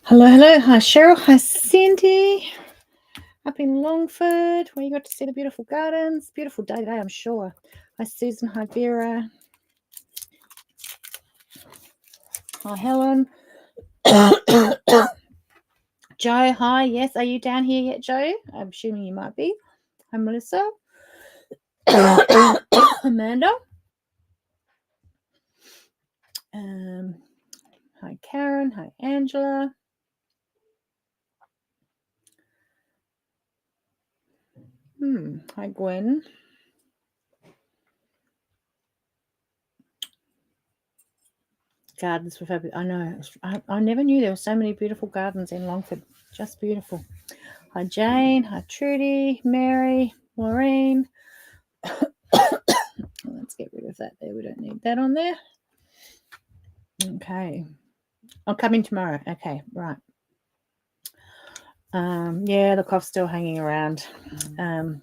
Hello, hello. Hi, Cheryl. Hi, Cindy. Up in Longford, where you got to see the beautiful gardens. Beautiful day today, I'm sure. Hi, Susan. Hi, Vera. Hi, Helen. Joe, hi. Yes, are you down here yet, Joe? I'm assuming you might be. Hi, Melissa. Amanda. Hi, Karen. Hi, Angela. Hi, Gwen. Gardens with fabulous. I know. I never knew there were so many beautiful gardens in Longford. Just beautiful. Hi, Jane. Hi, Trudy. Mary. Maureen. Let's get rid of that there. We don't need that on there. Okay. I'll come in tomorrow. Okay, right. Yeah, the cough's still hanging around. Don't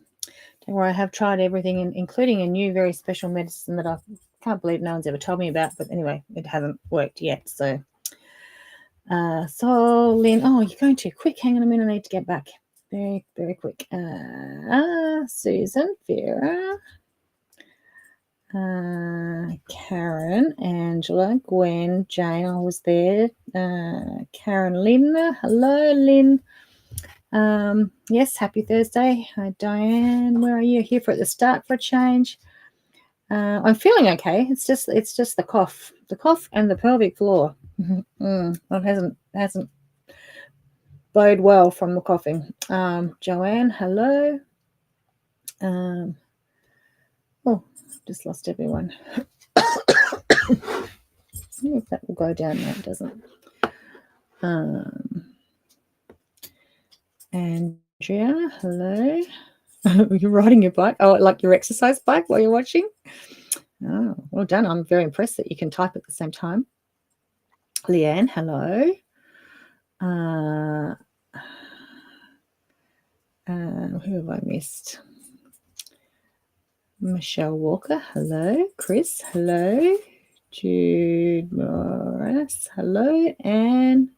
worry, I have tried everything, including a new very special medicine that I can't believe no one's ever told me about. But anyway, it hasn't worked yet. So, Lynn, oh, you're going too quick. Hang on a minute. I need to get back. Very, very quick. Susan, Vera, Karen, Angela, Gwen, Jane, I was there. Karen, Lynn, hello, Lynn. Yes, happy Thursday. Hi, Diane. Where are you? Here for at the start for a change. I'm feeling okay. It's just the cough and the pelvic floor. It hasn't bode well from the coughing. Joanne, hello. Oh, just lost everyone. If that will go down. No, it doesn't. Andrea, hello. You're riding your bike? Oh, like your exercise bike while you're watching? Oh, well done. I'm very impressed that you can type at the same time. Leanne, hello. Who have I missed? Michelle Walker, hello. Chris, hello. Jude Morris, hello. Anne,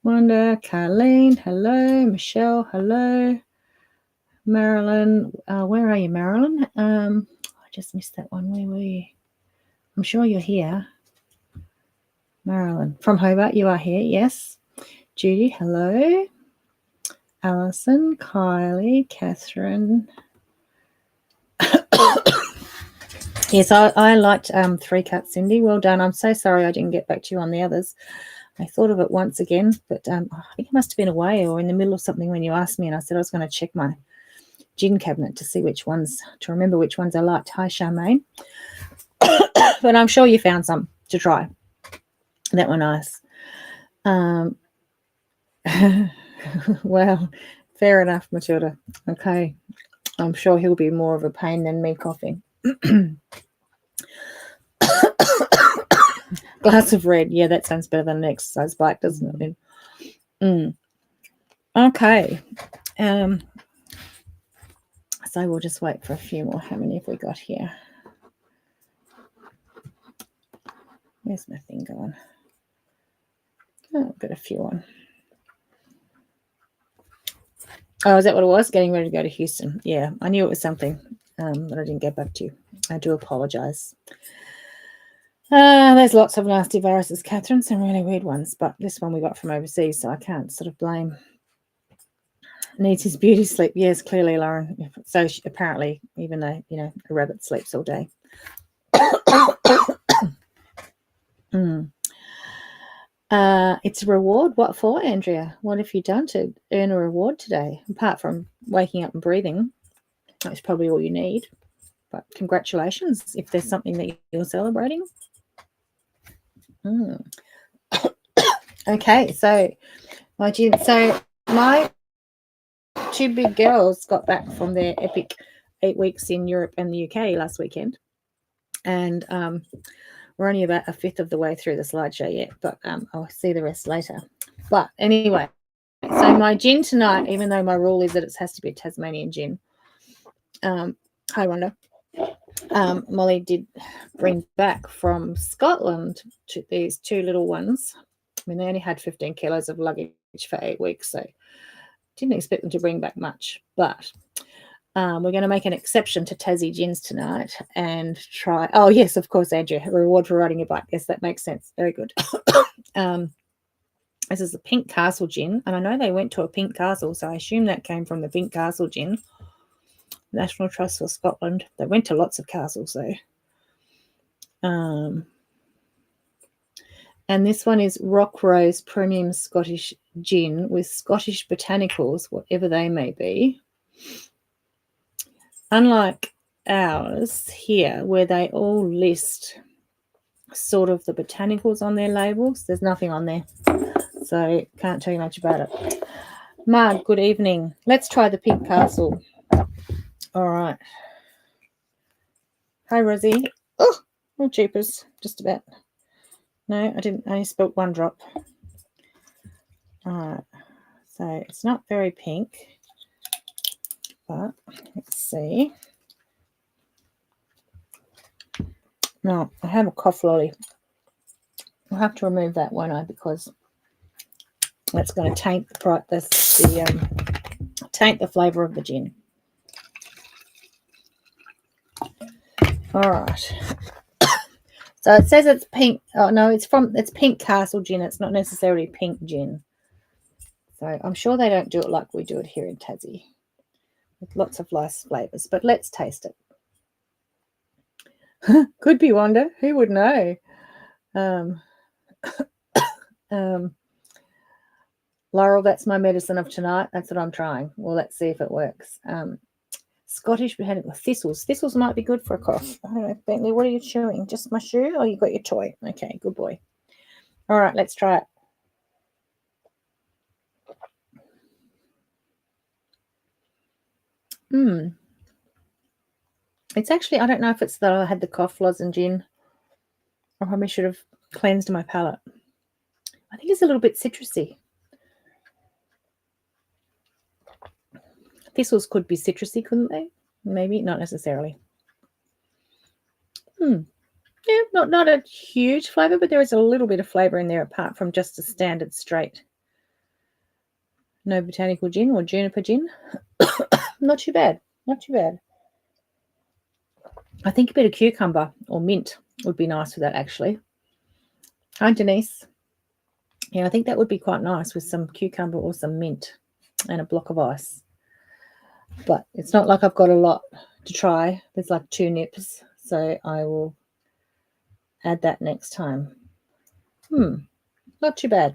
Wanda, Carlene, hello. Michelle, hello. Marilyn, where are you, Marilyn? I just missed that one. Where were you? I'm sure you're here. Marilyn, from Hobart, you are here, yes. Judy, hello. Alison, Kylie, Catherine. Yes, I liked 3 Cut, Cindy. Well done. I'm so sorry I didn't get back to you on the others. I thought of it once again, but I think it must have been away or in the middle of something when you asked me, and I said I was going to check my gin cabinet to see to remember which ones I liked. Hi, Charmaine. But I'm sure you found some to try that were nice. Well, fair enough, Matilda. Okay. I'm sure he'll be more of a pain than me coughing. Glass of red. Yeah, that sounds better than an exercise bike, doesn't it? Okay. So we'll just wait for a few more. How many have we got here? Where's my thing going? Oh, I've got a few on. Oh, is that what it was? Getting ready to go to Houston. Yeah, I knew it was something, but I didn't get back to you. I do apologize. There's lots of nasty viruses, Catherine, some really weird ones, but this one we got from overseas, so I can't sort of blame. Needs his beauty sleep. Yes, clearly, Lauren. So apparently, even though, a rabbit sleeps all day. It's a reward. What for, Andrea? What have you done to earn a reward today? Apart from waking up and breathing, that's probably all you need. But congratulations if there's something that you're celebrating. Okay, so my 2 big girls got back from their epic 8 weeks in Europe and the UK last weekend, and we're only about a fifth of the way through the slideshow yet, but I'll see the rest later. But anyway, so my gin tonight, even though my rule is that it has to be a Tasmanian gin. Hi, Rhonda. Molly did bring back from Scotland these two little ones. I mean, they only had 15 kilos of luggage for 8 weeks, so didn't expect them to bring back much. But we're going to make an exception to Tassie gins tonight and try. Oh, yes, of course, Andrew. A reward for riding a bike. Yes, that makes sense. Very good. This is the Pink Castle gin, and I know they went to a Pink Castle, so I assume that came from the Pink Castle gin. National Trust for Scotland. They went to lots of castles, though. And this one is Rock Rose Premium Scottish Gin with Scottish botanicals, whatever they may be. Unlike ours here, where they all list sort of the botanicals on their labels, there's nothing on there, so can't tell you much about it. Marg, good evening. Let's try the Pink Castle. All right. Hi, Rosie. Oh, jeepers, just about. No, I didn't. I only spilt one drop. All right. So it's not very pink, but let's see. No, I have a cough lolly. I'll have to remove that, won't I? Because that's going to taint taint the flavour of the gin. All right. So it says it's pink. Oh no, it's Pink Castle gin. It's not necessarily pink gin. So I'm sure they don't do it like we do it here in Tassie, with lots of nice flavours. But let's taste it. Could be Wanda. Who would know? Laurel, that's my medicine of tonight. That's what I'm trying. Well, let's see if it works. Scottish botanical thistles. Thistles might be good for a cough. I don't know, Bentley, what are you chewing? Just my shoe? Or you got your toy? Okay, good boy. All right, let's try it. It's actually, I don't know if it's that I had the cough lozenge in. I probably should have cleansed my palate. I think it's a little bit citrusy. Thistles could be citrusy, couldn't they? Maybe, not necessarily. Yeah, not a huge flavour, but there is a little bit of flavour in there apart from just a standard straight. No botanical gin or juniper gin. Not too bad. Not too bad. I think a bit of cucumber or mint would be nice with that, actually. Hi, Denise. Yeah, I think that would be quite nice with some cucumber or some mint and a block of ice. But it's not like I've got a lot to try. There's like 2 nips, so I will add that next time. Not too bad.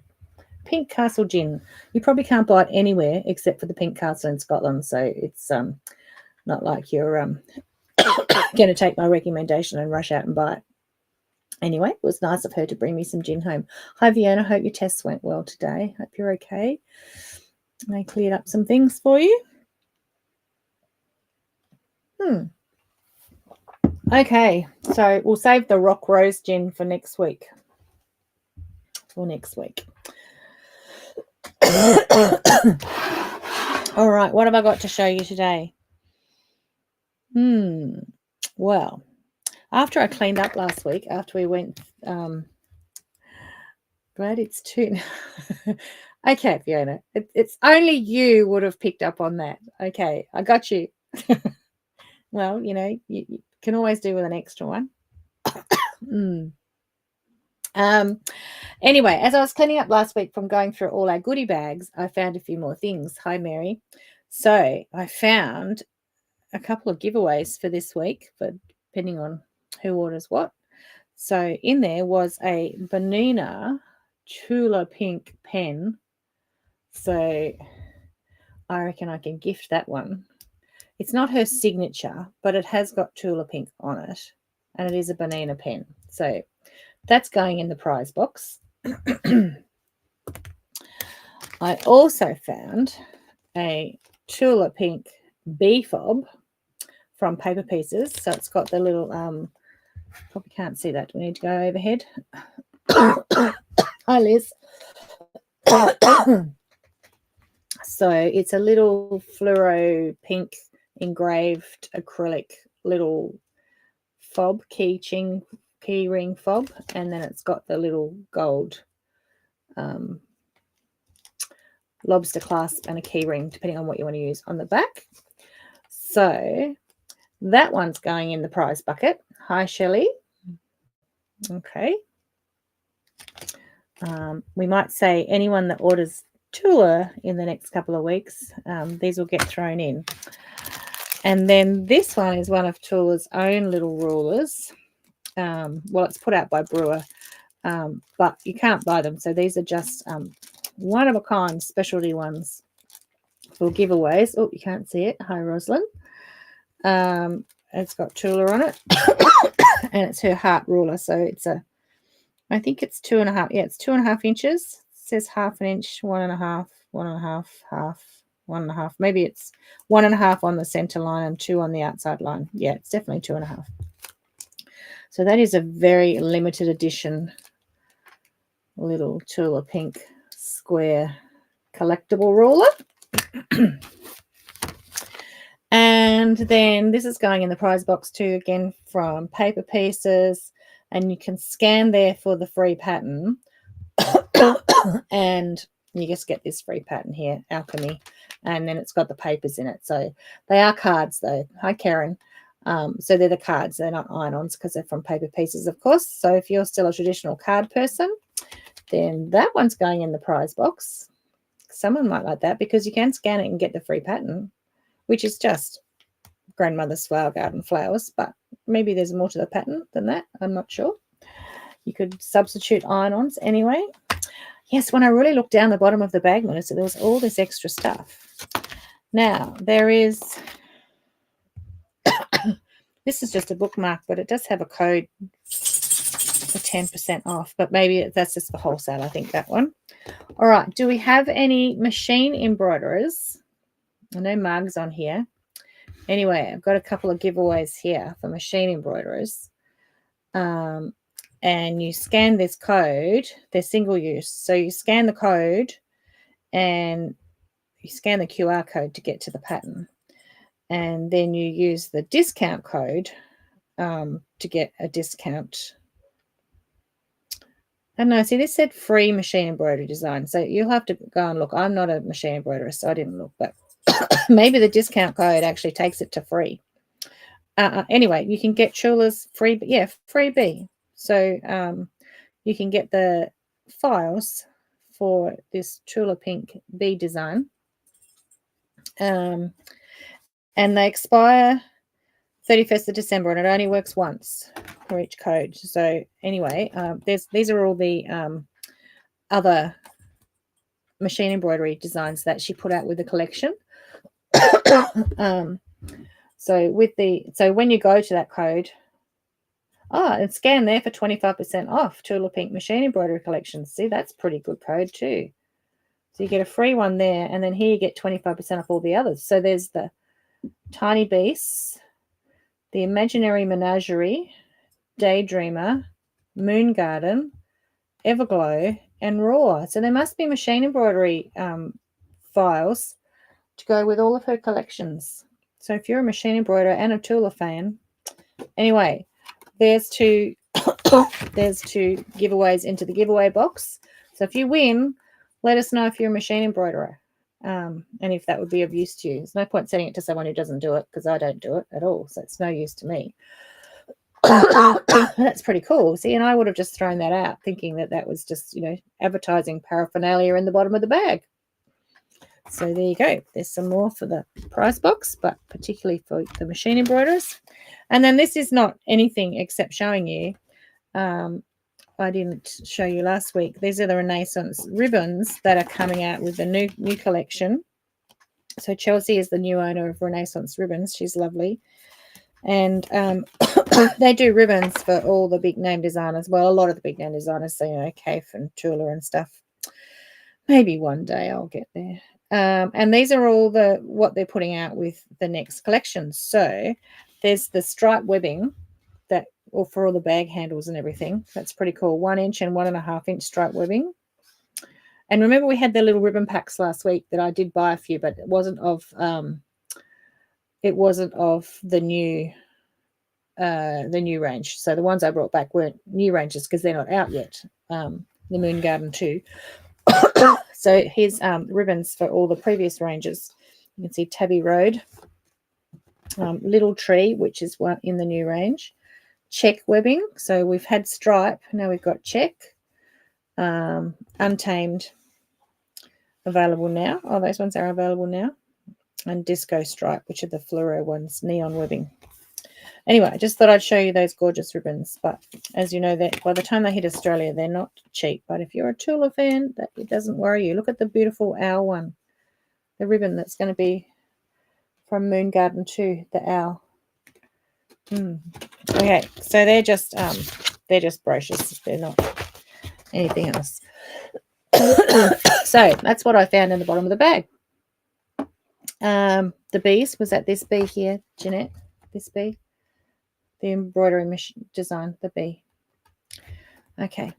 Pink Castle gin. You probably can't buy it anywhere except for the Pink Castle in Scotland, so it's not like you're going to take my recommendation and rush out and buy it. Anyway, it was nice of her to bring me some gin home. Hi, Vienna. Hope your tests went well today. Hope you're okay. I cleared up some things for you. Okay, so we'll save the Rock Rose gin for next week. All right, what have I got to show you today? Well, after I cleaned up last week, after we went, glad it's 2. Okay, Fiona, it's only you would have picked up on that. Okay, I got you. Well, you can always do with an extra one. Anyway, as I was cleaning up last week from going through all our goodie bags, I found a few more things. Hi, Mary. So I found a couple of giveaways for this week, but depending on who orders what. So in there was a Bonina Tula Pink pen. So I reckon I can gift that one. It's not her signature, but it has got Tula Pink on it, and it is a Bonina pen. So that's going in the prize box. I also found a Tula Pink bee fob from Paper Pieces. So it's got the little, probably can't see that. Do we need to go overhead? Hi, Liz. So it's a little fluoro pink engraved acrylic little fob, key ring fob, and then it's got the little gold lobster clasp and a key ring, depending on what you want to use on the back. So that one's going in the prize bucket. Hi, Shelley. Okay. We might say anyone that orders Tula in the next couple of weeks, these will get thrown in. And then this one is one of Tula's own little rulers. Well, it's put out by Brewer, but you can't buy them. So these are just one-of-a-kind specialty ones for giveaways. Oh, you can't see it. Hi, Rosalind. It's got Tula on it, and it's her heart ruler. So it's I think it's 2.5. Yeah, it's 2.5 inches. It says 1/2 inch, 1.5, 1.5, half, 1.5. Maybe it's 1.5 on the center line and 2 on the outside line. Yeah, it's definitely 2.5. So that is a very limited edition little Tula pink square collectible ruler. And then this is going in the prize box too, again from Paper Pieces, and you can scan there for the free pattern. And you just get this free pattern here, Alchemy, and then it's got the papers in it. So they are cards though. Hi, Karen. So they're the cards. They're not iron-ons because they're from Paper Pieces, of course. So if you're still a traditional card person, then that one's going in the prize box. Someone might like that because you can scan it and get the free pattern, which is just grandmother's flower garden flowers, but maybe there's more to the pattern than that. I'm not sure. You could substitute iron-ons anyway. Yes, when I really looked down the bottom of the bag, Melissa, there was all this extra stuff. Now, there is... this is just a bookmark, but it does have a code for 10% off, but maybe that's just for wholesale, I think, that one. All right, do we have any machine embroiderers? I know Marg's on here. Anyway, I've got a couple of giveaways here for machine embroiderers. And you scan this code. They're single use. So you scan the code and you scan the QR code to get to the pattern. And then you use the discount code to get a discount. I don't know. See, this said free machine embroidery design. So you'll have to go and look. I'm not a machine embroiderer, so I didn't look. But maybe the discount code actually takes it to free. Anyway, you can get Tula's free. Yeah, freebie. So you can get the files for this Tula pink bee design. And they expire 31st of December, and it only works once for each code. So anyway, these are all the other machine embroidery designs that she put out with the collection. So when you go to that code, and scan there for 25% off Tula Pink Machine Embroidery Collection. See, that's pretty good code too. So you get a free one there, and then here you get 25% off all the others. So there's the Tiny Beasts, the Imaginary Menagerie, Daydreamer, Moon Garden, Everglow, and Raw. So there must be machine embroidery files to go with all of her collections. So if you're a machine embroiderer and a Tula fan, anyway, there's two giveaways into the giveaway box. So if you win, let us know if you're a machine embroiderer and if that would be of use to you. There's no point sending it to someone who doesn't do it because I don't do it at all. So it's no use to me. That's pretty cool. See, and I would have just thrown that out thinking that was just, advertising paraphernalia in the bottom of the bag. So there you go. There's some more for the prize box, but particularly for the machine embroiderers. And then this is not anything except showing you. I didn't show you last week. These are the Renaissance ribbons that are coming out with the new collection. So Chelsea is the new owner of Renaissance Ribbons. She's lovely. And they do ribbons for all the big name designers. Well, a lot of the big name designers, so, Kaif and Tula and stuff. Maybe one day I'll get there. And these are all what they're putting out with the next collection. So there's the stripe webbing for all the bag handles and everything. That's pretty cool. 1 inch and 1.5 inch stripe webbing. And remember we had the little ribbon packs last week that I did buy a few, but it wasn't of the new the new range. So the ones I brought back weren't new ranges because they're not out yet. The Moon Garden 2. So here's ribbons for all the previous ranges. You can see Tabby Road, Little Tree, which is one in the new range, check webbing. So we've had stripe, now we've got check, Untamed available now. Oh, those ones are available now. And disco stripe, which are the fluoro ones, neon webbing. Anyway, I just thought I'd show you those gorgeous ribbons. But as you know, that by the time they hit Australia, they're not cheap. But if you're a Tula fan, that it doesn't worry you. Look at the beautiful owl one, the ribbon that's going to be from Moon Garden 2, the owl. Okay, so they're just brochures. They're not anything else. So that's what I found in the bottom of the bag. The bees, was that this bee here, Jeanette? This bee? The embroidery design, the bee. Okay.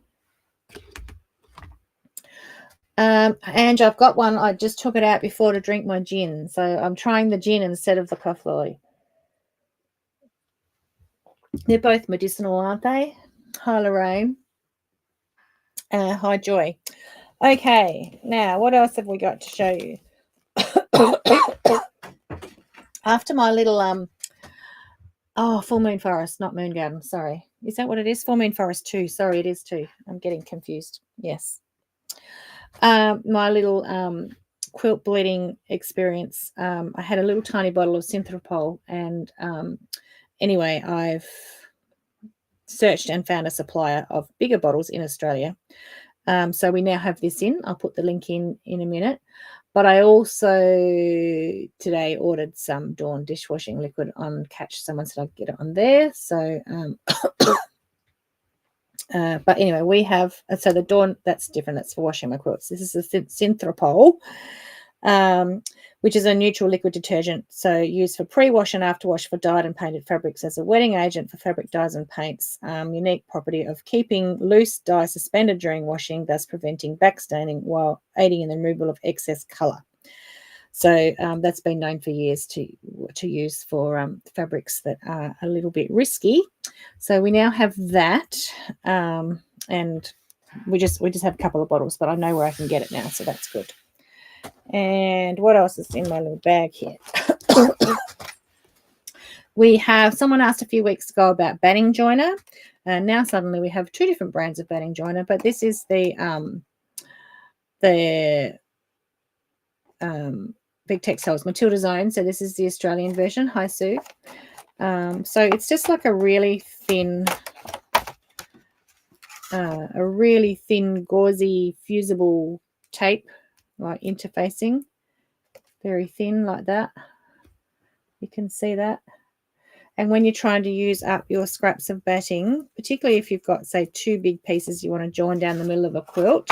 Ange, I've got one. I just took it out before to drink my gin. So I'm trying the gin instead of the cough lily. They're both medicinal, aren't they? Hi, Lorraine. Hi, Joy. Okay, now what else have we got to show you? After my little Full Moon Forest, not Moon Garden, sorry. Is that what it is? Full Moon Forest 2. Sorry, it is 2. I'm getting confused. Yes. My little quilt bleeding experience, I had a little tiny bottle of synthrapol, and anyway, I've searched and found a supplier of bigger bottles in Australia. So we now have this in. I'll put the link in a minute. But I also today ordered some Dawn dishwashing liquid on Catch. Someone said I'd get it on there. So, but anyway, we have, so the Dawn, that's different. That's for washing my quilts. This is the synthrapol, which is a neutral liquid detergent. So used for pre-wash and after-wash for dyed and painted fabrics as a wetting agent for fabric dyes and paints. Unique property of keeping loose dye suspended during washing, thus preventing backstaining while aiding in the removal of excess colour. So that's been known for years to use for fabrics that are a little bit risky. So we now have that, and we just have a couple of bottles, but I know where I can get it now, so that's good. And what else is in my little bag here? We have, someone asked a few weeks ago about batting joiner, and now suddenly we have 2 different brands of batting joiner, but this is the Big Textiles Matilda's own. So this is the Australian version. Hi, Sue. So it's just like a really thin, gauzy, fusible tape, like interfacing, very thin like that. You can see that. And when you're trying to use up your scraps of batting, particularly if you've got, say, 2 big pieces you want to join down the middle of a quilt,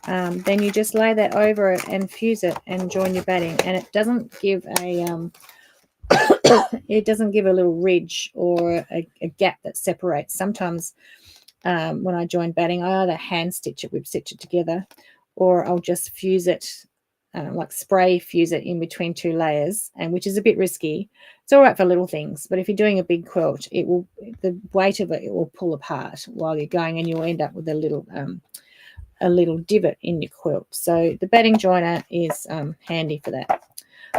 then you just lay that over it and fuse it and join your batting. And it doesn't give a it doesn't give a little ridge or a gap that separates. Sometimes when I join batting, I either hand stitch it, whip stitch it together, or I'll just fuse it, like spray fuse it in between 2 layers, and which is a bit risky. It's all right for little things, but if you're doing a big quilt, it will, the weight of it will pull apart while you're going, and you'll end up with a little divot in your quilt. So the batting joiner is handy for that.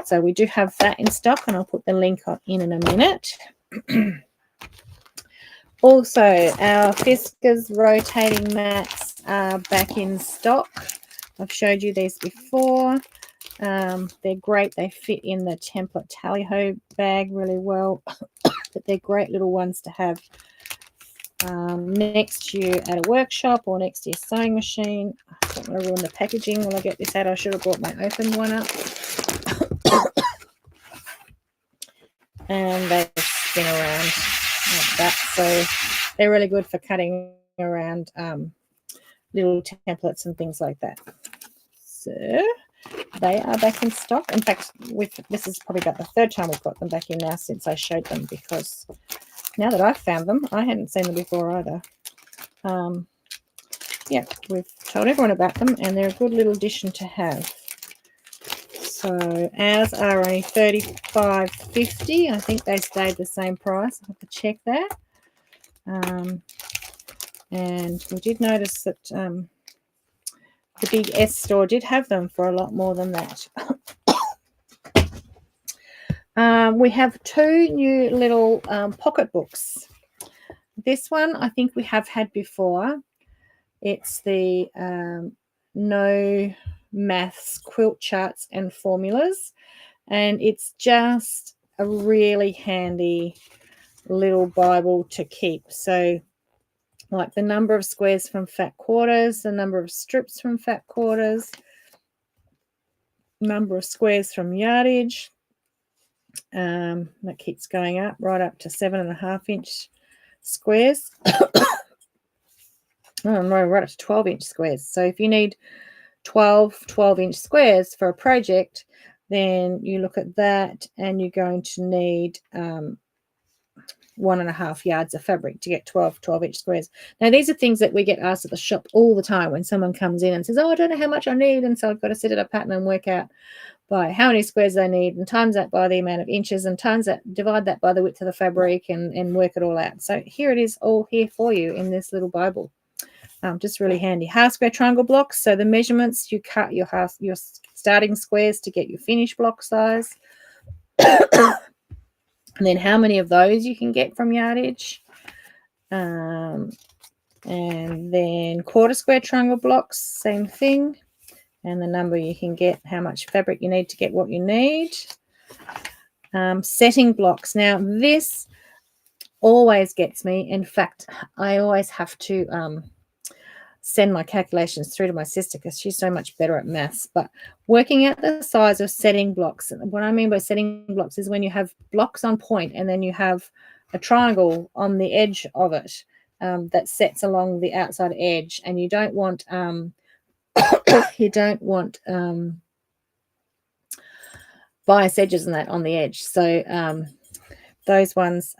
So we do have that in stock, and I'll put the link in a minute. Also, our Fiskars rotating mats are back in stock. I've showed you these before. They're great. They fit in the template tally-ho bag really well, but they're great little ones to have next to you at a workshop or next to your sewing machine. I don't want to ruin the packaging while I get this out. I should have brought my opened one up. And they spin around like that. So they're really good for cutting around little templates and things like that. So they are back in stock. In fact, this is probably about the 3rd time we've got them back in now since I showed them, because now that I've found them, I hadn't seen them before either. Yeah, we've told everyone about them, and they're a good little addition to have. So ours are only $35.50. I think they stayed the same price. I have to check that. And we did notice that the Big S store did have them for a lot more than that. We have two new little pocket books. This one I think we have had before. It's the No Maths Quilt Charts and Formulas, and it's just a really handy little Bible to keep. So like the number of squares from fat quarters, the number of strips from fat quarters, number of squares from yardage. That keeps going up right up to 7.5-inch squares. Oh no, right up to 12-inch squares. So if you need 12-inch squares for a project, then you look at that and you're going to need 1.5 yards of fabric to get 12-inch squares. Now, these are things that we get asked at the shop all the time when someone comes in and says, oh, I don't know how much I need. And so I've got to set it a pattern and work out by how many squares they need and times that by the amount of inches and divide that by the width of the fabric and work it all out. So here it is all here for you in this little Bible. Just really handy. Half square triangle blocks. So the measurements, you cut your starting squares to get your finished block size. And then how many of those you can get from yardage. And then quarter square triangle blocks, same thing. And the number you can get, how much fabric you need to get what you need. Setting blocks. Now, this always gets me. In fact, I always have to send my calculations through to my sister because she's so much better at maths. But working out the size of setting blocks, what I mean by setting blocks is when you have blocks on point and then you have a triangle on the edge of it that sets along the outside edge, and you don't want bias edges and that on the edge. So those ones,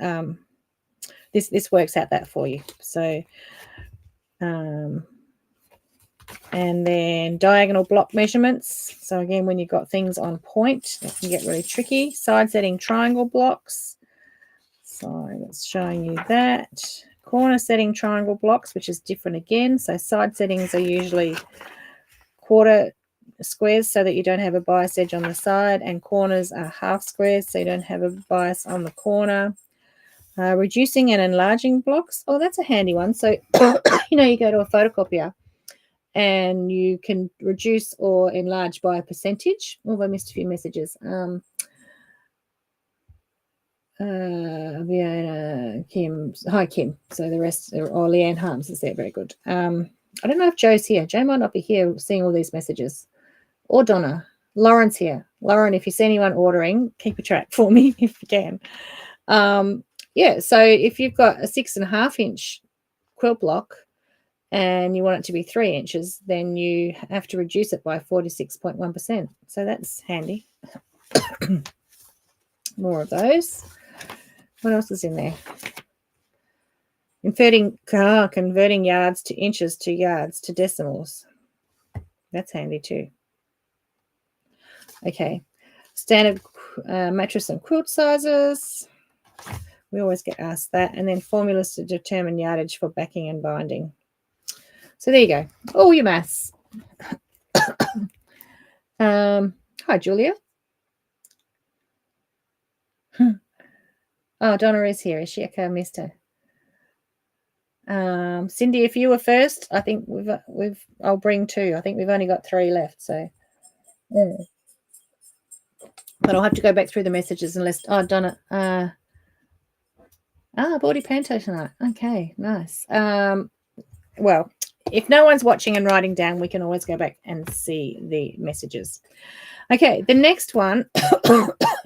this works out that for you. So and then diagonal block measurements. So again, when you've got things on point, it can get really tricky. Side setting triangle blocks. So that's showing you that. Corner setting triangle blocks, which is different again. So side settings are usually quarter squares so that you don't have a bias edge on the side, and corners are half squares so you don't have a bias on the corner. Reducing and enlarging blocks. Oh, that's a handy one. So, you go to a photocopier and you can reduce or enlarge by a percentage. Oh, I missed a few messages. Vienna, Kim. Hi, Kim. So the rest are Leanne Harms is there. Very good. I don't know if Joe's here. Joe might not be here seeing all these messages. Or Donna. Lauren's here. Lauren, if you see anyone ordering, keep a track for me if you can. Yeah, so if you've got a 6.5-inch quilt block and you want it to be 3 inches, then you have to reduce it by 46.1%. So that's handy. More of those. What else is in there? Converting yards to inches to yards to decimals. That's handy too. Okay. Standard mattress and quilt sizes. We always get asked that. And then formulas to determine yardage for backing and binding. So there you go. All your maths. Hi, Julia. Oh, Donna is here. Is she? Okay, I missed her. Cindy, if you were first, I think I'll bring 2. I think we've only got 3 left. So, yeah. But I'll have to go back through the messages unless. Oh, Donna. Bawdy Panto tonight. Okay, nice. Well, if no one's watching and writing down, we can always go back and see the messages. Okay, the next one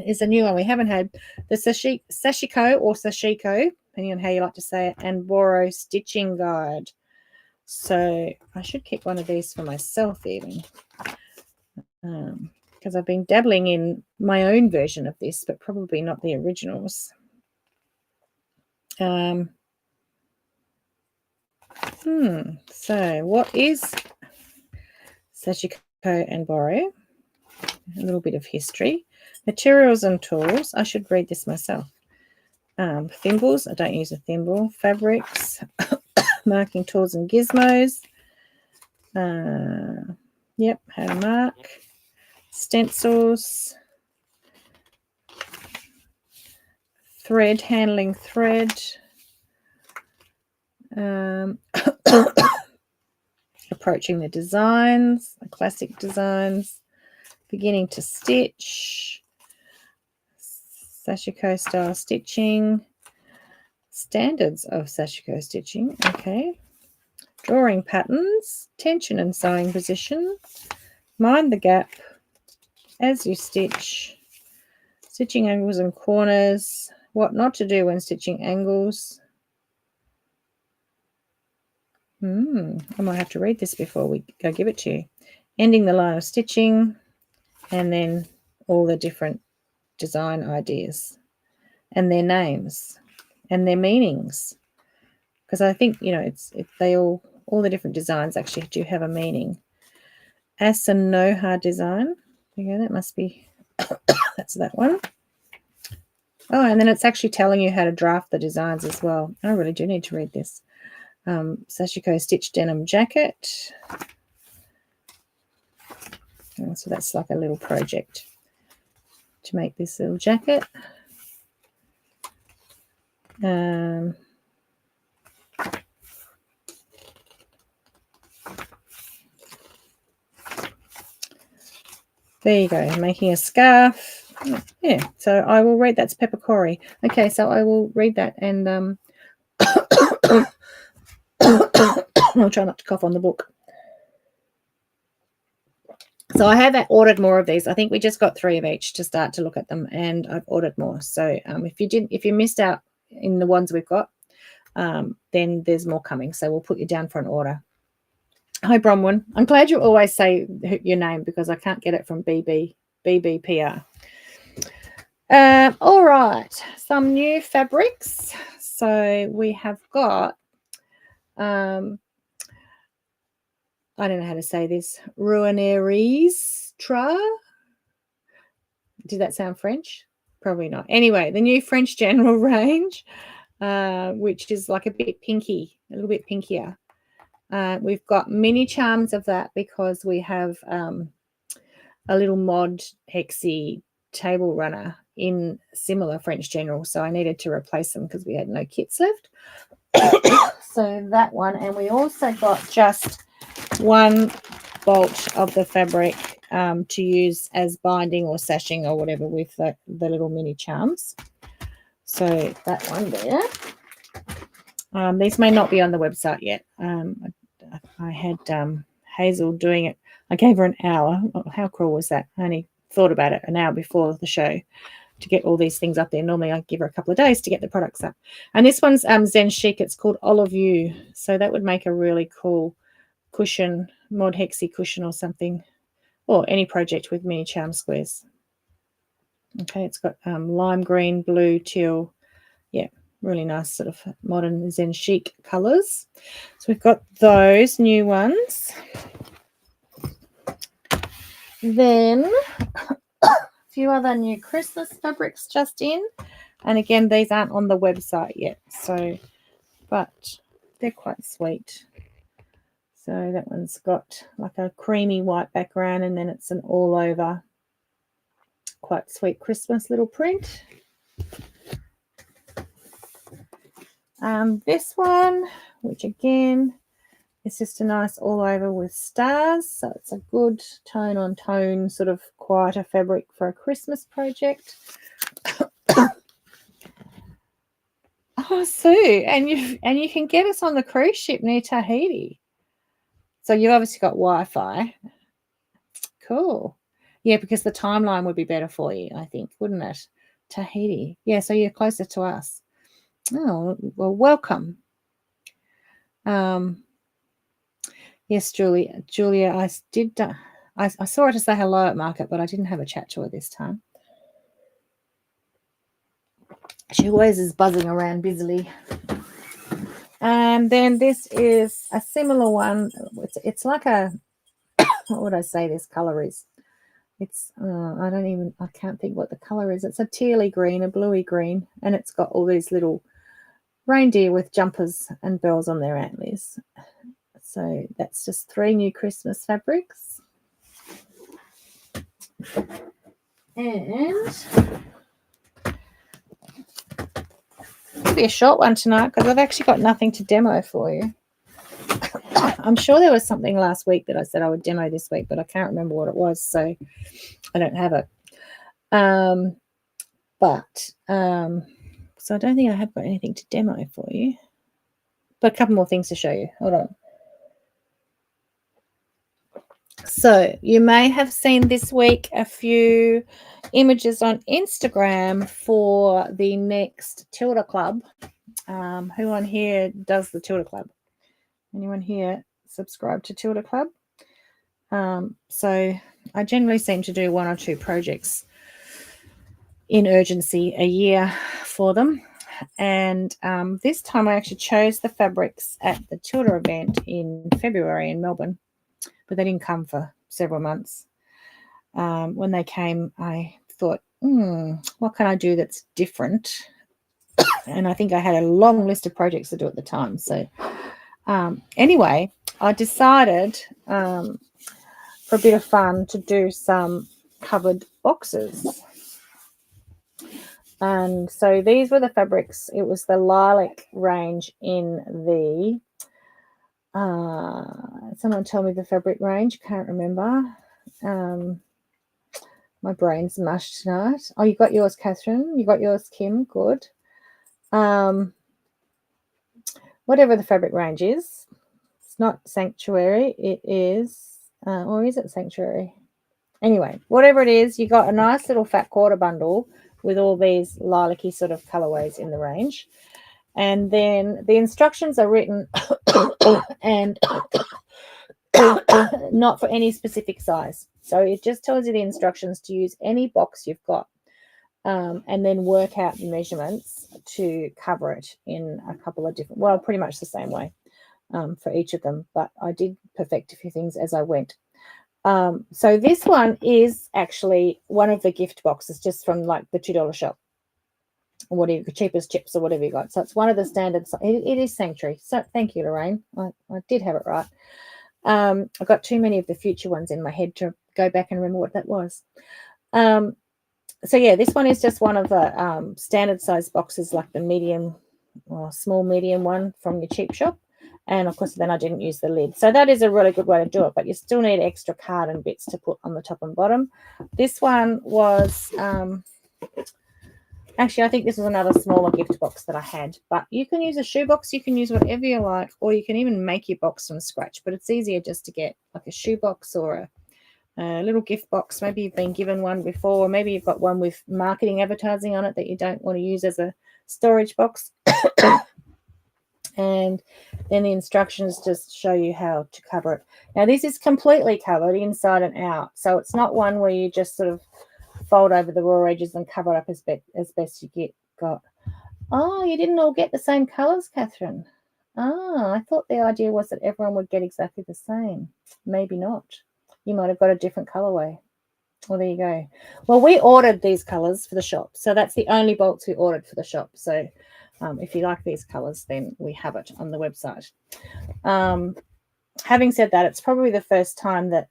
is a new one we haven't had. The Sashiko or Sashiko, depending on how you like to say it, and Boro Stitching Guide. So I should keep one of these for myself even. Because I've been dabbling in my own version of this, but probably not the originals. So what is Sashiko and Boro? a little bit of history. Materials and tools. I should read this myself. Thimbles. I don't use a thimble. Fabrics. Marking tools and gizmos. Yep, how to mark. Stencils. Thread, handling thread. Approaching the designs, the classic designs. Beginning to stitch. Sashiko style stitching. Standards of Sashiko stitching. Okay. Drawing patterns. Tension and sewing position. Mind the gap as you stitch. Stitching angles and corners. What not to do when stitching angles. I might have to read this before we go give it to you. Ending the line of stitching, and then all the different design ideas and their names and their meanings. Because I think, you know, they all the different designs actually do have a meaning. Asanoha design. Okay, that must be that's that one. Oh, and then it's actually telling you how to draft the designs as well. I really do need to read this. Sashiko stitch denim jacket. So that's like a little project to make this little jacket. There you go, making a scarf. Yeah, so I will read that's peppercorn. Okay, so I will read that and I'll try not to cough on the book. So I have ordered more of these. I think we just got 3 of each to start to look at them, and I've ordered more. So if you missed out in the ones we've got, then there's more coming. So we'll put you down for an order. Hi, Bronwyn. I'm glad you always say your name because I can't get it from BBPR. All right, some new fabrics. So we have got, I don't know how to say this, Ruineries Tra. Did that sound French? Probably not. Anyway, the new French General range, which is like a bit pinky, a little bit pinkier. We've got mini charms of that because we have a little mod hexy table runner in similar French General. So I needed to replace them because we had no kits left. So that one. And we also got just one bolt of the fabric to use as binding or sashing or whatever with the little mini charms. So that one there. These may not be on the website yet. I had Hazel doing it. I gave her an hour. Oh, how cruel was that? I only thought about it an hour before the show to get all these things up there. Normally I give her a couple of days to get the products up. And this one's Zen Chic. It's called Olive You. So that would make a really cool cushion, mod hexy cushion or something, or any project with mini charm squares. Okay, it's got lime green, blue, teal. Yeah, really nice sort of modern Zen Chic colours. So we've got those new ones. Then a few other new Christmas fabrics just in. And again, these aren't on the website yet. So, but they're quite sweet. So that one's got like a creamy white background and then it's an all over quite sweet Christmas little print. This one, which again is just a nice all over with stars. So it's a good tone on tone sort of quieter fabric for a Christmas project. Oh, Sue, and you can get us on the cruise ship near Tahiti. So you've obviously got Wi-Fi. Cool. Yeah, because the timeline would be better for you, I think, wouldn't it? Tahiti. Yeah, so you're closer to us. Oh, well, welcome. Yes, Julia, I did. I saw her to say hello at market, but I didn't have a chat to her this time. She always is buzzing around busily. And then this is a similar one. It's like a, what would I say this color is? It's, I can't think what the color is. It's a tealy green, a bluey green, and it's got all these little reindeer with jumpers and bells on their antlers. So that's just 3 new Christmas fabrics. And it'll be a short one tonight because I've actually got nothing to demo for you. I'm sure there was something last week that I said I would demo this week, but I can't remember what it was, so I don't have it. So I don't think I have got anything to demo for you. But a couple more things to show you. Hold on. So you may have seen this week a few images on Instagram for the next Tilda Club. Who on here does the Tilda Club? Anyone here subscribe to Tilda Club? So I generally seem to do 1 or 2 projects in urgency a year for them. And this time I actually chose the fabrics at the Tilda event in February in Melbourne, but they didn't come for several months. When they came, I thought, what can I do that's different? And I think I had a long list of projects to do at the time. So anyway, I decided for a bit of fun to do some covered boxes. And so these were the fabrics. It was the lilac range in the someone tell me the fabric range. Can't remember. My brain's mush tonight. Oh, you got yours, Catherine. You got yours, Kim. Good. Whatever the fabric range is. It's not Sanctuary. It is, or is it Sanctuary? Anyway, whatever it is, you got a nice little fat quarter bundle with all these lilac-y sort of colorways in the range. And then the instructions are written and not for any specific size. So it just tells you the instructions to use any box you've got and then work out the measurements to cover it in a couple of different, well, pretty much the same way for each of them. But I did perfect a few things as I went. So this one is actually one of the gift boxes just from like the $2 shop or whatever, the cheapest chips or whatever you got. So it's one of the standards. It is Sanctuary. So thank you, Lorraine. I did have it right. I got too many of the future ones in my head to go back and remember what that was. So yeah, this one is just one of the standard size boxes, like the medium or small medium one from your cheap shop. And of course, then I didn't use the lid. So that is a really good way to do it, but you still need extra card and bits to put on the top and bottom. This one was, actually, I think this was another smaller gift box that I had, but you can use a shoebox. You can use whatever you like, or you can even make your box from scratch, but it's easier just to get like a shoebox or a little gift box. Maybe you've been given one before, or maybe you've got one with marketing advertising on it that you don't want to use as a storage box. And then the instructions just show you how to cover it. Now, this is completely covered inside and out. So it's not one where you just sort of fold over the raw edges and cover it up as best you got. Oh, you didn't all get the same colours, Catherine. Ah, I thought the idea was that everyone would get exactly the same. Maybe not. You might have got a different colourway. Well, there you go. Well, we ordered these colours for the shop. So that's the only bolts we ordered for the shop. So if you like these colours, then we have it on the website. Having said that, it's probably the first time that,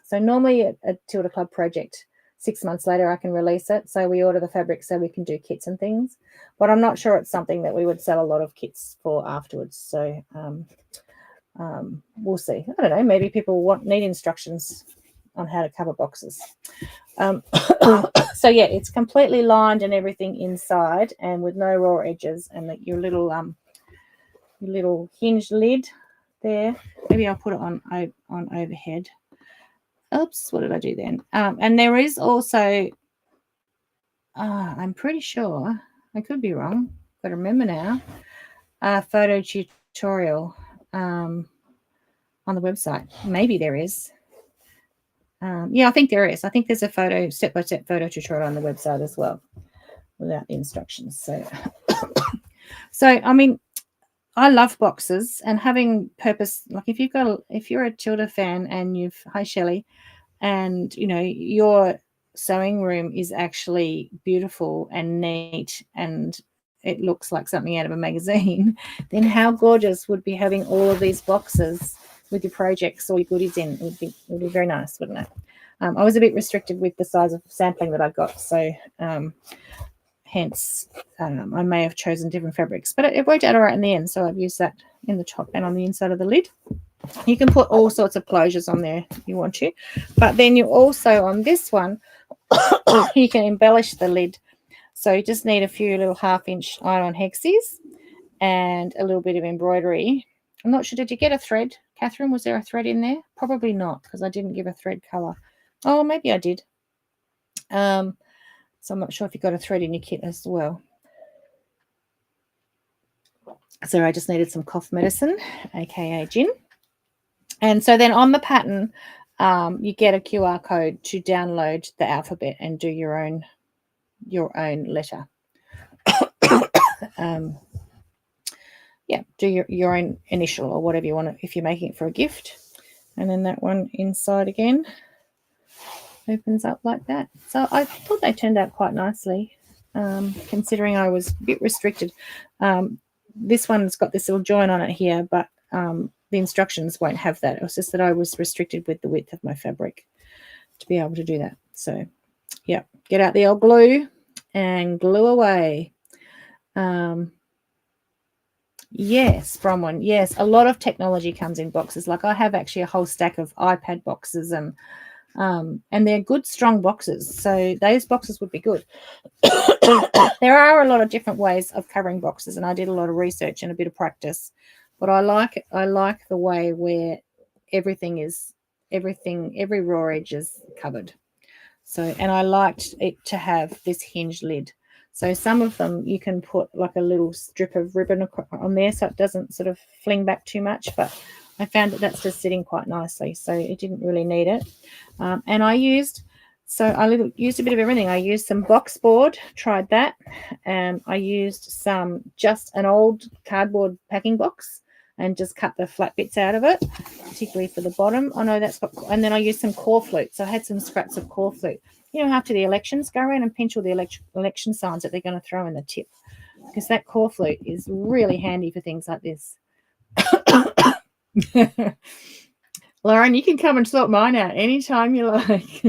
so normally a Tilda Club project, 6 months later, I can release it. So we order the fabric so we can do kits and things. But I'm not sure it's something that we would sell a lot of kits for afterwards. So we'll see. I don't know. Maybe people need instructions on how to cover boxes. So yeah, it's completely lined and everything inside, and with no raw edges, and that your little hinged lid there. Maybe I'll put it on overhead. Oops, what did I do then? And there is also, I'm pretty sure, I could be wrong, got to remember now, a photo tutorial on the website. Maybe there is. Yeah, I think there is. I think there's a step-by-step photo tutorial on the website as well, without the instructions. So, I mean, I love boxes and having purpose. Like if you're a Tilda fan and hi Shelley, and you know your sewing room is actually beautiful and neat and it looks like something out of a magazine, then how gorgeous would be having all of these boxes with your projects or your goodies in? It would be very nice, wouldn't it? I was a bit restricted with the size of sampling that I got, so hence I may have chosen different fabrics, but it worked out all right in the end. So I've used that in the top and on the inside of the lid. You can put all sorts of closures on there if you want to, but then you also, on this one, you can embellish the lid. So you just need a few little 1/2-inch iron hexies and a little bit of embroidery. I'm not sure, did you get a thread, Catherine? Was there a thread in there? Probably not, because I didn't give a thread colour. Oh, maybe I did. So I'm not sure if you got a thread in your kit as well. So I just needed some cough medicine, aka gin. And so then on the pattern, you get a QR code to download the alphabet and do your own letter. Do your own initial or whatever you want if you're making it for a gift. And then that one inside again opens up like that. So I thought they turned out quite nicely, considering I was a bit restricted. This one's got this little join on it here, but the instructions won't have that. It was just that I was restricted with the width of my fabric to be able to do that. So yeah, get out the old glue and glue away. Yes, Bronwyn. Yes, a lot of technology comes in boxes. Like I have actually a whole stack of iPad boxes, and they're good, strong boxes. So those boxes would be good. There are a lot of different ways of covering boxes, and I did a lot of research and a bit of practice. But I like the way where every raw edge is covered. So, and I liked it to have this hinged lid. So some of them you can put like a little strip of ribbon on there so it doesn't sort of fling back too much, but I found that that's just sitting quite nicely, so it didn't really need it. And I used a bit of everything. I used some box board, tried that, and I used just an old cardboard packing box and just cut the flat bits out of it, particularly for the bottom. I know that's got, and then I used some core flute. So I had some scraps of core flute. You know, after the elections, go around and pinch all the election signs that they're going to throw in the tip, because that core flute is really handy for things like this. Lauren, you can come and sort mine out anytime you like.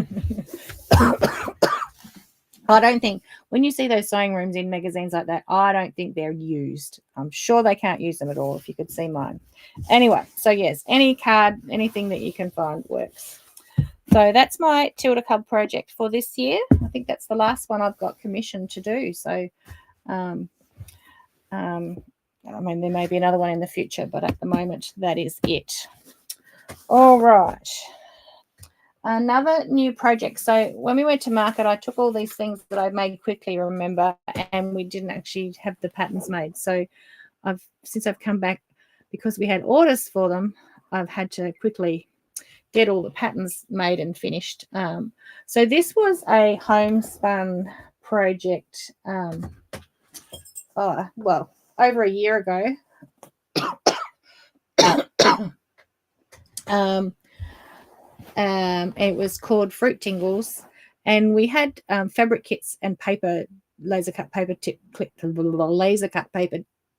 I don't think, when you see those sewing rooms in magazines like that, I don't think they're used. I'm sure they can't use them at all if you could see mine. Anyway, so yes, any card, anything that you can find works. So that's my Tilda Cub project for this year. I think that's the last one I've got commissioned to do. So, I mean, there may be another one in the future, but at the moment, that is it. All right. Another new project. So when we went to market, I took all these things that I made quickly, remember, and we didn't actually have the patterns made. So since I've come back, because we had orders for them, I've had to quickly get all the patterns made and finished. So this was a homespun project, over a year ago. It was called Fruit Tingles, and we had fabric kits and laser cut paper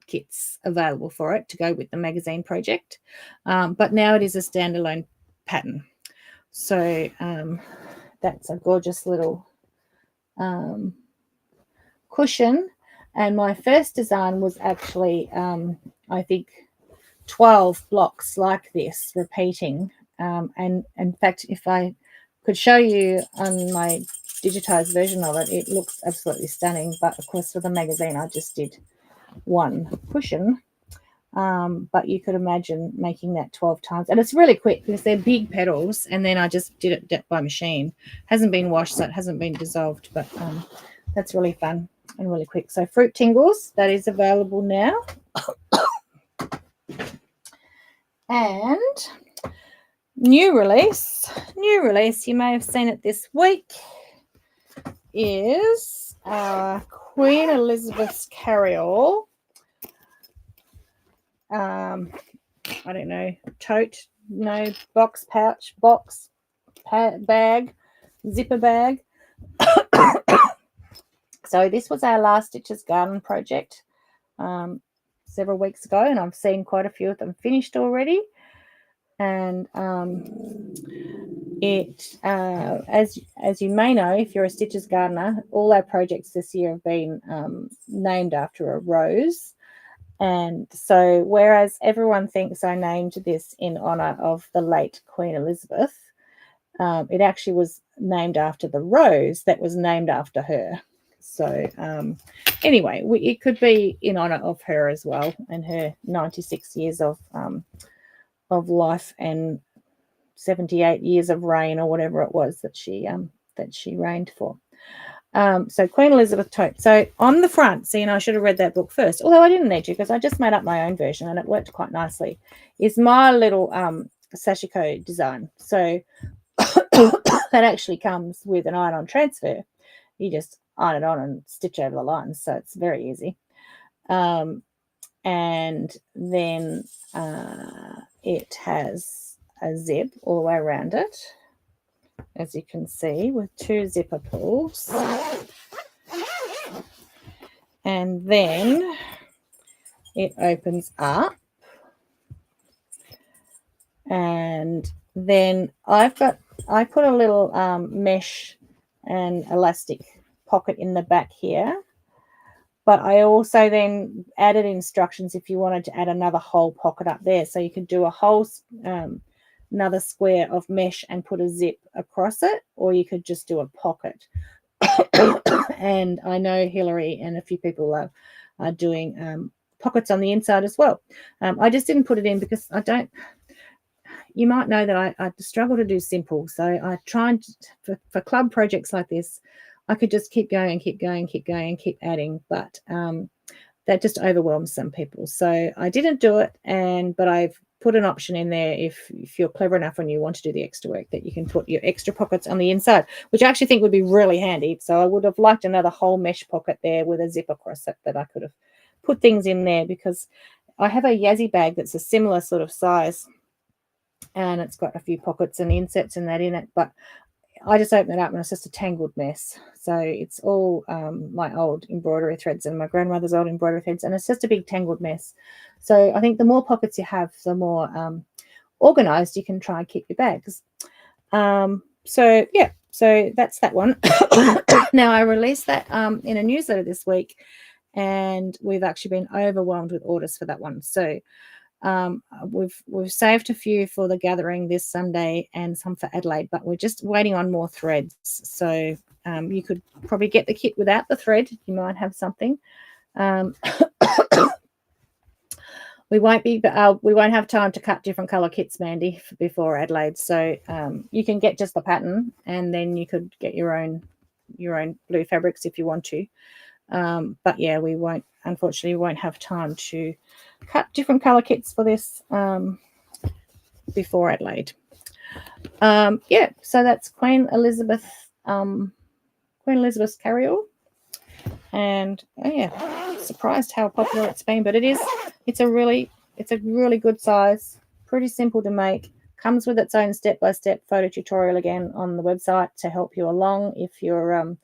kits available for it to go with the magazine project, but now it is a standalone pattern. So that's a gorgeous little cushion, and my first design was actually I think 12 blocks like this repeating, and in fact, if I could show you on my digitized version of it, it looks absolutely stunning. But of course, for the magazine, I just did one cushion, but you could imagine making that 12 times, and it's really quick because they're big petals, and then I just did it by machine. Hasn't been washed, so it hasn't been dissolved, but that's really fun and really quick. So Fruit Tingles, that is available now. And new release, you may have seen it this week, is Queen Elizabeth's Carryall. I don't know, tote, no, box, pouch, box. zipper bag. So this was our last Stitches Garden project several weeks ago, and I've seen quite a few of them finished already. And as you may know, if you're a Stitches gardener, all our projects this year have been named after a rose. And so whereas everyone thinks I named this in honor of the late Queen Elizabeth, it actually was named after the rose that was named after her. So anyway, it could be in honor of her as well, and her 96 years of life and 78 years of reign, or whatever it was that she reigned for. So Queen Elizabeth tote. So on the front, see, and I should have read that book first, although I didn't need to because I just made up my own version and it worked quite nicely, is my little sashiko design. So that actually comes with an iron-on transfer. You just iron it on and stitch over the lines, so it's very easy. And then it has a zip all the way around it, as you can see, with 2 zipper pulls. And then it opens up, and then I put a little mesh and elastic pocket in the back here, but I also then added instructions if you wanted to add another whole pocket up there, so you could do a whole another square of mesh and put a zip across it, or you could just do a pocket. And I know Hillary and a few people are doing pockets on the inside as well. I just didn't put it in because you might know that I struggle to do simple. So I tried for club projects like this, I could just keep going and keep adding, but that just overwhelms some people. So I didn't do it, but I've put an option in there if you're clever enough and you want to do the extra work, that you can put your extra pockets on the inside, which I actually think would be really handy. So I would have liked another whole mesh pocket there with a zip across it that I could have put things in there, because I have a Yazzie bag that's a similar sort of size and it's got a few pockets and inserts and that in it, but I just opened it up and it's just a tangled mess. So it's all my old embroidery threads and my grandmother's old embroidery threads, and it's just a big tangled mess. So I think the more pockets you have, the more organized you can try and keep your bags. So yeah, so that's that one. Now I released that in a newsletter this week, and we've actually been overwhelmed with orders for that one. So we've saved a few for the gathering this Sunday and some for Adelaide, but we're just waiting on more threads. So you could probably get the kit without the thread. You might have something. We won't have time to cut different color kits, Mandy, before Adelaide. So you can get just the pattern, and then you could get your own blue fabrics if you want to. But yeah, unfortunately won't have time to cut different color kits for this before Adelaide. Yeah, so that's Queen Elizabeth's carryall, and yeah, surprised how popular it's been. But it's a really good size, pretty simple to make. Comes with its own step-by-step photo tutorial again on the website to help you along if you're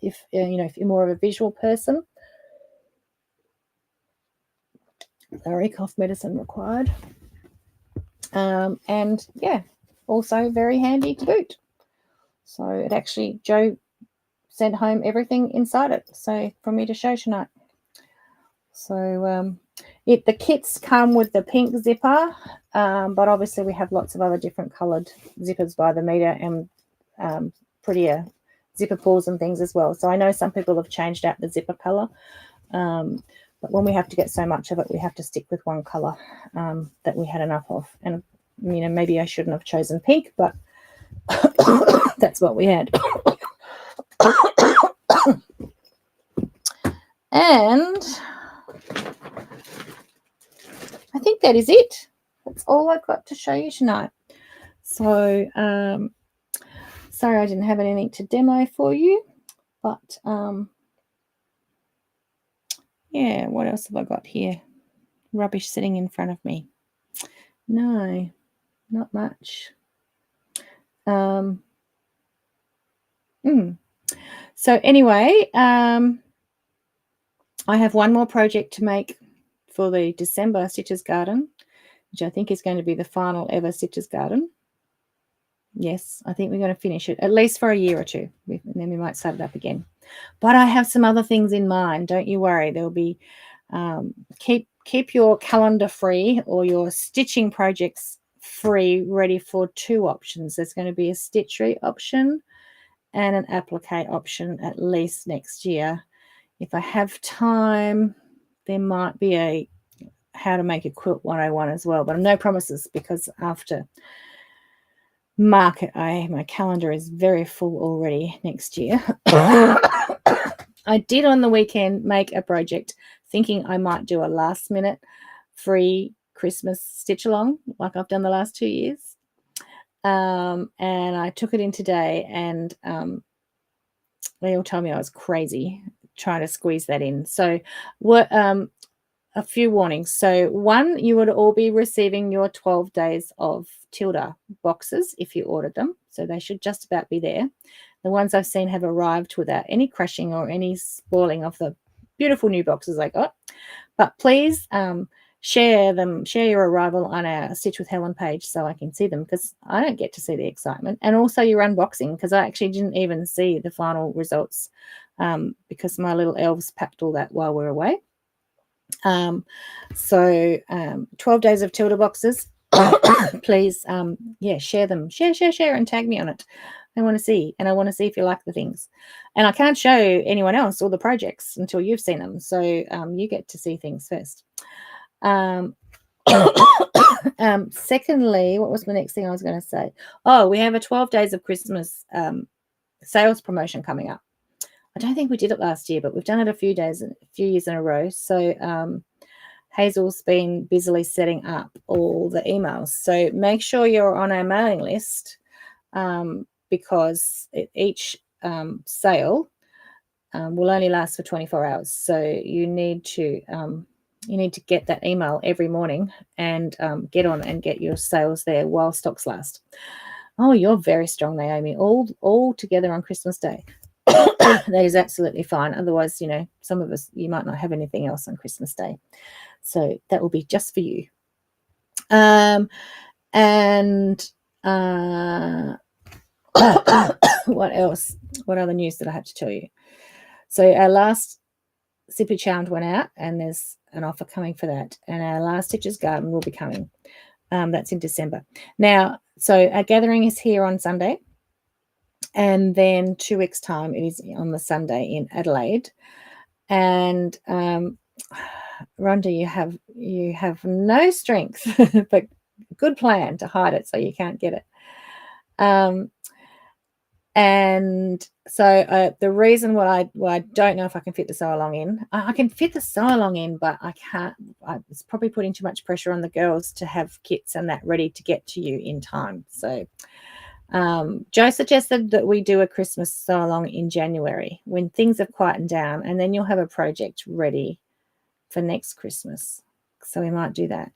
if you're more of a visual person. Sorry, cough medicine required. And yeah, also very handy to boot. So it actually, Joe sent home everything inside it, so for me to show tonight. So the kits come with the pink zipper, but obviously we have lots of other different coloured zippers by the meter and prettier zipper pulls and things as well. So I know some people have changed out the zipper colour, but when we have to get so much of it, we have to stick with one colour that we had enough of. And maybe I shouldn't have chosen pink, but that's what we had. And I think that is it. That's all I've got to show you tonight. So sorry I didn't have anything to demo for you, but yeah, what else have I got here? Rubbish sitting in front of me. No, not much. So anyway, I have one more project to make for the December Stitches Garden, which I think is going to be the final ever Stitches Garden. Yes, I think we're going to finish it at least for a year or two, and then we might start it up again. But I have some other things in mind. Don't you worry. There'll be keep your calendar free or your stitching projects free, ready for two options. There's going to be a stitchery option and an applique option at least next year. If I have time, there might be a how to make a quilt 101 as well, but no promises because after market, my calendar is very full already next year. I did on the weekend make a project thinking I might do a last minute free Christmas stitch along like I've done the last 2 years. And I took it in today, and they all told me I was crazy trying to squeeze that in. So what a few warnings. So one, you would all be receiving your 12 days of Tilda boxes if you ordered them. So they should just about be there. The ones I've seen have arrived without any crashing or any spoiling of the beautiful new boxes I got. But please share your arrival on our Stitch with Helen page so I can see them, because I don't get to see the excitement. And also your unboxing, because I actually didn't even see the final results because my little elves packed all that while we're away. 12 days of Tilda boxes. Please share them, share and tag me on it. I want to see, and I want to see if you like the things. And I can't show anyone else all the projects until you've seen them, so you get to see things first. Secondly, what was the next thing I was going to say? Oh, we have a 12 days of Christmas sales promotion coming up. I don't think we did it last year, but we've done it a few years in a row. So Hazel's been busily setting up all the emails. So make sure you're on our mailing list because each sale will only last for 24 hours. So you need to get that email every morning and get on and get your sales there while stocks last. Oh, you're very strong, Naomi. All together on Christmas Day. That is absolutely fine. Otherwise, some of us, you might not have anything else on Christmas Day. So that will be just for you. And what else? What other news did I have to tell you? So our last Zippy Charmed went out, and there's an offer coming for that. And our last Stitches Garden will be coming. That's in December. Now, so our gathering is here on Sunday. And then 2 weeks' time, it is on the Sunday in Adelaide. And Rhonda, you have no strength, but good plan to hide it so you can't get it. And so the reason why I don't know if I can fit the sew along in, I can fit the sew along in, but I can't. It's probably putting too much pressure on the girls to have kits and that ready to get to you in time. So Joe suggested that we do a Christmas sew along in January when things have quietened down, and then you'll have a project ready for next Christmas. So we might do that.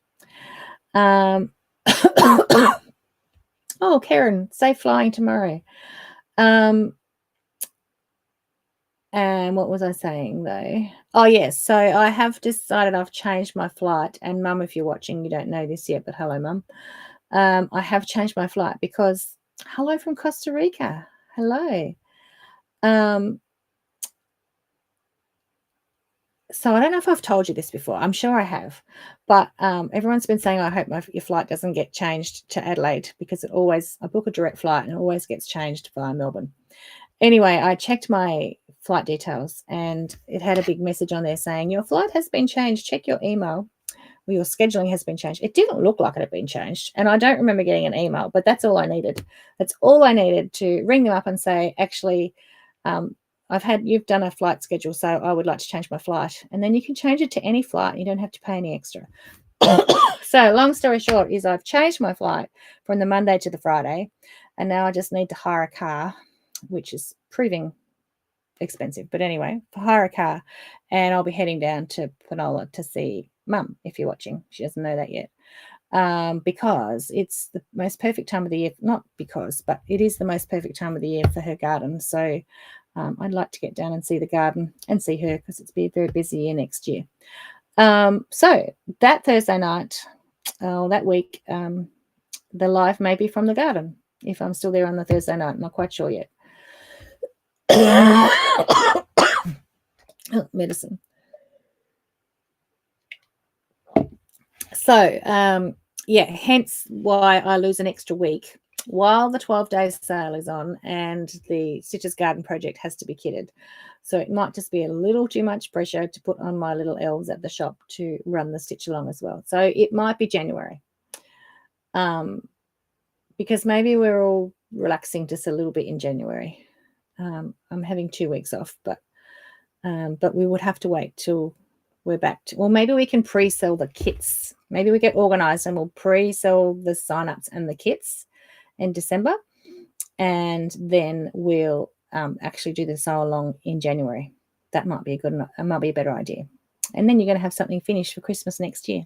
Oh, Karen, safe flying tomorrow. And what was I saying though? Oh yes, so I have decided I've changed my flight. And Mum, if you're watching, you don't know this yet, but hello, Mum. I have changed my flight because hello from Costa Rica. Hello. So I don't know if I've told you this before. I'm sure I have, but everyone's been saying, I hope your flight doesn't get changed to Adelaide, because I book a direct flight and it always gets changed via Melbourne. Anyway, I checked my flight details and it had a big message on there saying your flight has been changed. Check your email. Well, your scheduling has been changed. It didn't look like it had been changed. And I don't remember getting an email, but that's all I needed. That's all I needed to ring them up and say, actually, you've done a flight schedule, so I would like to change my flight. And then you can change it to any flight. You don't have to pay any extra. So long story short is I've changed my flight from the Monday to the Friday, and now I just need to hire a car, which is proving expensive. But anyway, hire a car, and I'll be heading down to Penola to see Mum, if you're watching. She doesn't know that yet. because it's the most perfect time of the year. Not because, but it is the most perfect time of the year for her garden. So I'd like to get down and see the garden and see her, because it's be a very busy year next year. So that Thursday night, that week, the live may be from the garden if I'm still there on the Thursday night. I'm not quite sure yet. Medicine. So yeah, hence why I lose an extra week while the 12-day sale is on and the Stitches Garden project has to be kitted. So it might just be a little too much pressure to put on my little elves at the shop to run the stitch along as well. So it might be January, because maybe we're all relaxing just a little bit in January. I'm having 2 weeks off, but we would have to wait till we're back to, well, maybe we can pre-sell the kits. Maybe we get organized and we'll pre-sell the sign-ups and the kits in December, and then we'll actually do the sew along in January. That might be a better idea. And then you're going to have something finished for Christmas next year.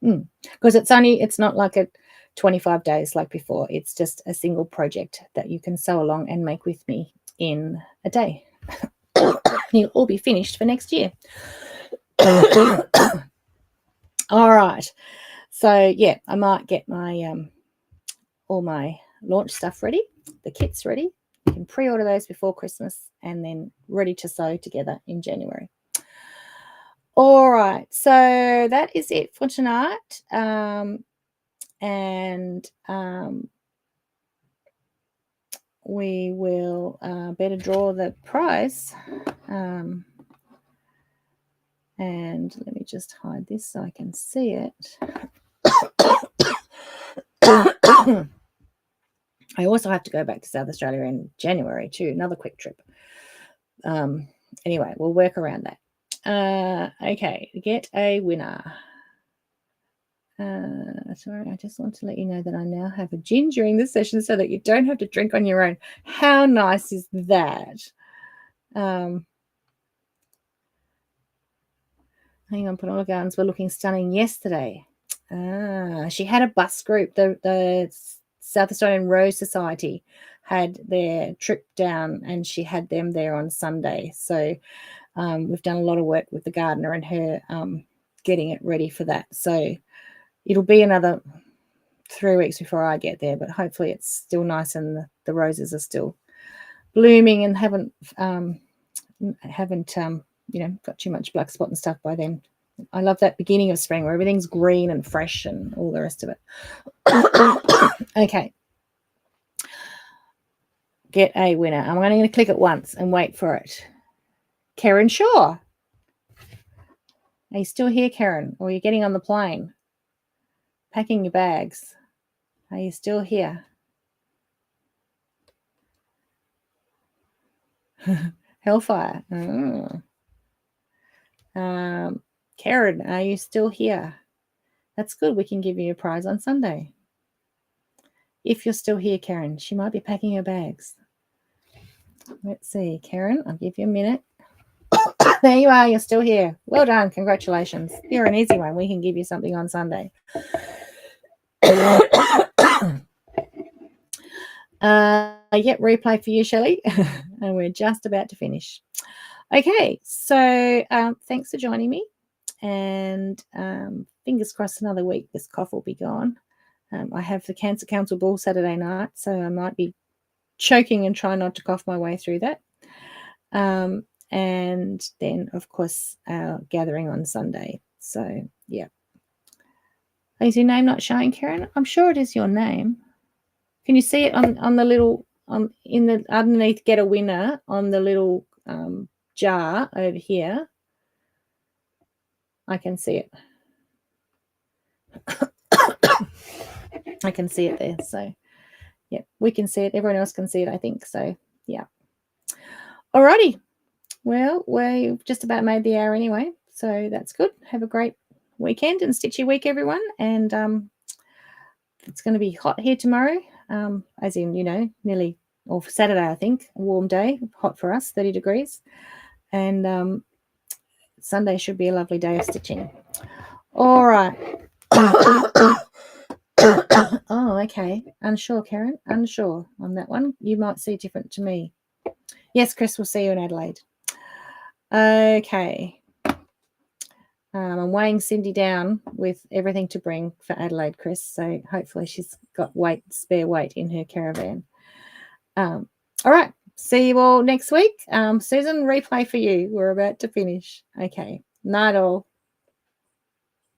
Because it's not like a 25 days like before. It's just a single project that you can sew along and make with me in a day. You'll all be finished for next year. All right. So yeah, I might get my all my launch stuff ready, the kits ready. You can pre-order those before Christmas and then ready to sew together in January. All right, so that is it for tonight. We will better draw the prize. And let me just hide this so I can see it. I also have to go back to South Australia in January too, another quick trip. Anyway, we'll work around that. Okay, get a winner. Sorry, I just want to let you know that I now have a gin during this session so that you don't have to drink on your own. How nice is that? Hang on, Panola Gardens were looking stunning yesterday. She had a bus group. The South Australian Rose Society had their trip down and she had them there on Sunday. So we've done a lot of work with the gardener and her getting it ready for that. So it'll be another 3 weeks before I get there, but hopefully it's still nice and the roses are still blooming and haven't got too much black spot and stuff by then. I love that beginning of spring where everything's green and fresh and all the rest of it. Okay. Get a winner. I'm only going to click it once and wait for it. Karen Shaw. Are you still here, Karen? Or are you getting on the plane? Packing your bags. Are you still here? Hellfire. Karen, are you still here? That's good. We can give you a prize on Sunday. If you're still here, Karen, she might be packing her bags. Let's see. Karen, I'll give you a minute. There you are. You're still here. Well done. Congratulations. You're an easy one. We can give you something on Sunday. Yep, replay for you, Shelley. And we're just about to finish. Okay, so thanks for joining me. And fingers crossed another week this cough will be gone. I have the Cancer Council Ball Saturday night, so I might be choking and try not to cough my way through that. And then, of course, our gathering on Sunday. So, yeah. Is your name not showing, Karen? I'm sure it is your name. Can you see it on the little in the underneath get a winner on the little jar over here? I can see it. I can see it there. So, yeah, we can see it. Everyone else can see it, I think. So, yeah. Alrighty. Well, we've just about made the hour anyway. So that's good. Have a great weekend and stitchy week, everyone. And it's going to be hot here tomorrow, as in, nearly, or for Saturday, I think, a warm day, hot for us, 30 degrees. And Sunday should be a lovely day of stitching. All right. Oh, okay. Unsure, Karen. Unsure on that one. You might see different to me. Yes, Chris, we'll see you in Adelaide. Okay. I'm weighing Cindy down with everything to bring for Adelaide, Chris. So hopefully she's got spare weight in her caravan. All right. See you all next week. Susan, replay for you. We're about to finish. Okay. Night all.